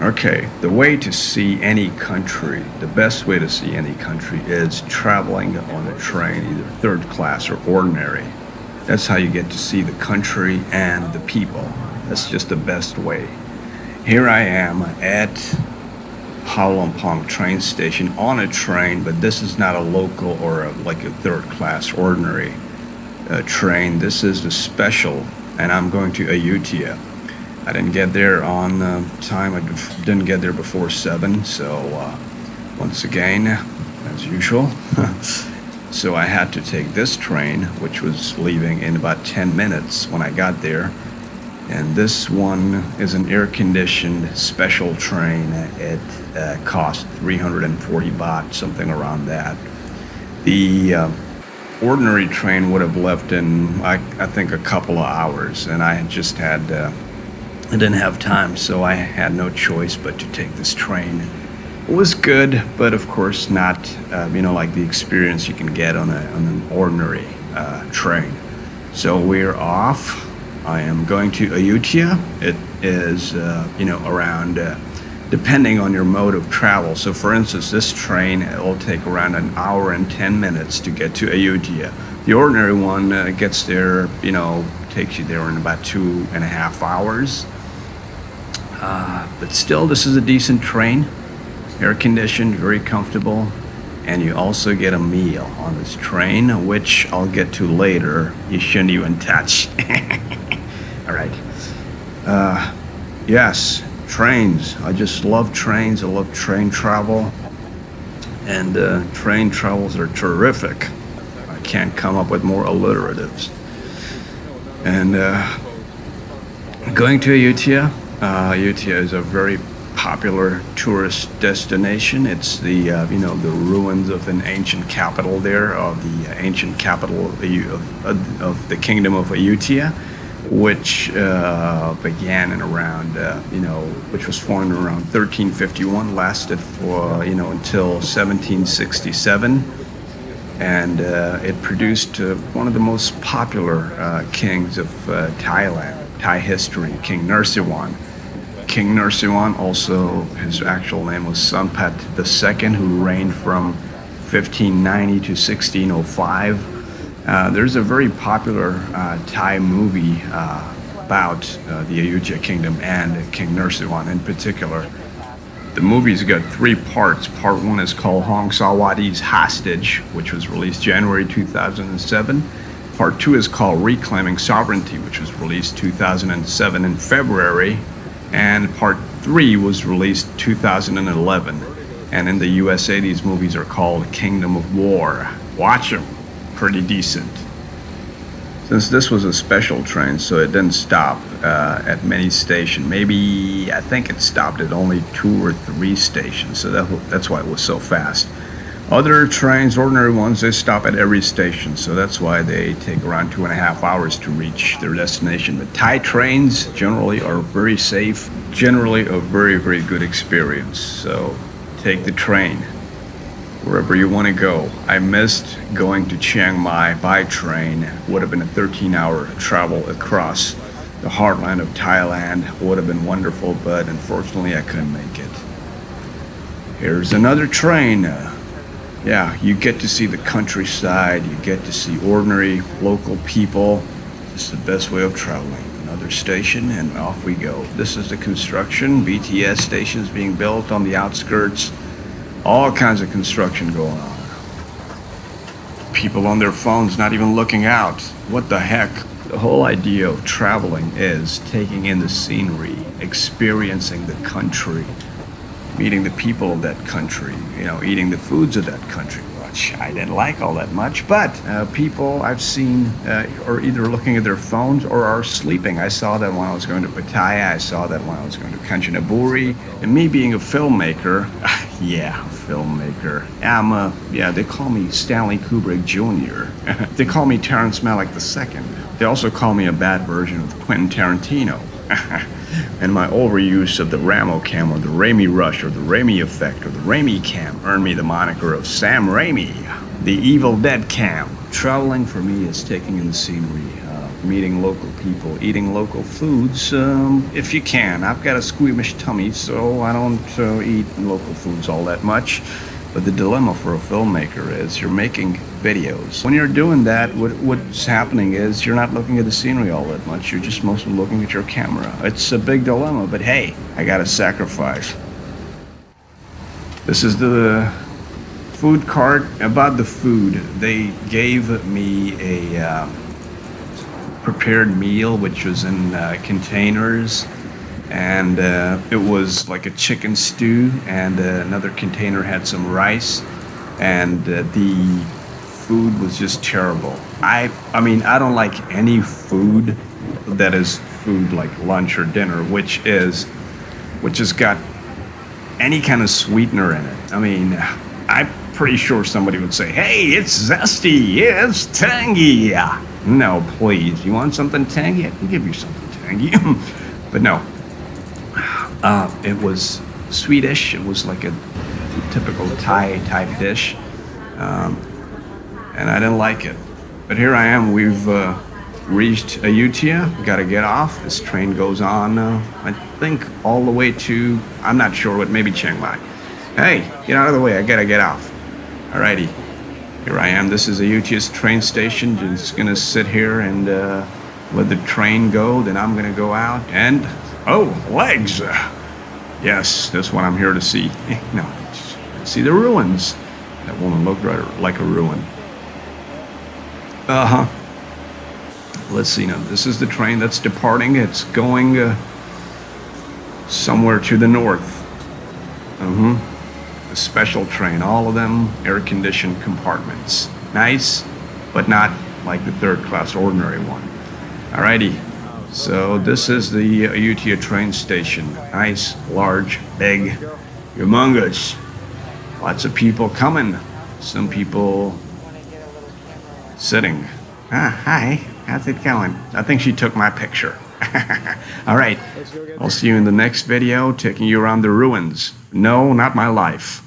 Okay, the way to see any country, the best way to see any country is traveling on a train, either third class or ordinary. That's how you get to see the country and the people. That's just the best way. Here I am at Pong train station on a train, but this is not a local or like a third class ordinary train. This is the special, and I'm going to Ayutthaya. I didn't get there on time. I didn't get there before 7, so once again, as usual. So I had to take this train, which was leaving in about 10 minutes when I got there. And this one is an air-conditioned special train. It cost 340 baht, something around that. The ordinary train would have left in, I think, a couple of hours, and I didn't have time, so I had no choice but to take this train. It was good, but of course not, like the experience you can get on an ordinary train. So we're off. I am going to Ayutthaya. It is, around, depending on your mode of travel. So for instance, this train, it will take around an hour and 10 minutes to get to Ayutthaya. The ordinary one gets there, takes you there in about 2.5 hours. But still, this is a decent train, air-conditioned, very comfortable, and you also get a meal on this train, which I'll get to later. You shouldn't even touch. All right. Yes, trains. I just love trains. I love train travel, and train travels are terrific. I can't come up with more alliteratives. And going to Ayutthaya. Ayutthaya is a very popular tourist destination. It's the the ruins of an ancient capital there, of the ancient capital of the kingdom of Ayutthaya, which began in around which was formed around 1351, lasted for until 1767, and it produced one of the most popular kings of Thai history, King Naresuan. King Naresuan, also his actual name was Sunpat II, who reigned from 1590 to 1605. There's a very popular Thai movie about the Ayutthaya kingdom and King Naresuan in particular. The movie's got 3 parts. Part 1 is called Hong Sawadi's Hostage, which was released January 2007. Part 2 is called Reclaiming Sovereignty, which was released 2007 in February. And Part 3 was released 2011. And in the USA, these movies are called Kingdom of War. Watch them. Pretty decent. Since this was a special train, so it didn't stop at many stations. Maybe, I think it stopped at only 2 or 3 stations. So that's why it was so fast. Other trains, ordinary ones, they stop at every station, so that's why they take around 2.5 hours to reach their destination. But Thai trains generally are very safe, generally a very, very good experience. So take the train wherever you want to go. I missed going to Chiang Mai by train. Would have been a 13-hour travel across the heartland of Thailand. Would have been wonderful, but unfortunately I couldn't make it. Here's another train. Yeah, you get to see the countryside, you get to see ordinary local people. It's the best way of traveling. Another station, and off we go. This is the construction. BTS stations being built on the outskirts. All kinds of construction going on. People on their phones not even looking out. What the heck? The whole idea of traveling is taking in the scenery, experiencing the country, meeting the people of that country, eating the foods of that country, which I didn't like all that much. But people I've seen are either looking at their phones or are sleeping. I saw that when I was going to Pattaya. I saw that when I was going to Kanchanaburi. And me being a filmmaker, they call me Stanley Kubrick Jr. They call me Terrence Malick II. They also call me a bad version of Quentin Tarantino. And my overuse of the Ramo cam or the Raimi rush or the Raimi effect or the Raimi cam earned me the moniker of Sam Raimi, the Evil Dead cam. Traveling for me is taking in the scenery, meeting local people, eating local foods, if you can. I've got a squeamish tummy, so I don't eat local foods all that much. But the dilemma for a filmmaker is you're making videos. When you're doing that, what's happening is you're not looking at the scenery all that much. You're just mostly looking at your camera. It's a big dilemma, but hey, I gotta sacrifice. This is the food cart. About the food, they gave me a prepared meal, which was in containers. And it was like a chicken stew, and another container had some rice, and the food was just terrible. I mean, I don't like any food that is food like lunch or dinner, which has got any kind of sweetener in it. I mean, I'm pretty sure somebody would say, "Hey, it's zesty, it's tangy." No, please, you want something tangy? I can give you something tangy. But no. It was Swedish. It was like a typical Thai type dish, and I didn't like it. But here I am. We've reached Ayutthaya. Got to get off. This train goes on, I think, all the way to, I'm not sure what, maybe Chiang Mai. Hey, get out of the way. I got to get off. Alrighty. Here I am. This is Ayutthaya's train station. Just going to sit here and let the train go. Then I'm going to go out and... Oh, legs! Yes, that's what I'm here to see. No, see the ruins. That woman looked like a ruin. Let's see now. This is the train that's departing. It's going somewhere to the north. A special train. All of them air-conditioned compartments. Nice, but not like the third-class ordinary one. Alrighty. So this is the Ayutthaya train station. Nice, large, big, humongous. Lots of people coming. Some people sitting. Hi, how's it going? I think she took my picture. All right, I'll see you in the next video, taking you around the ruins. No, not my life.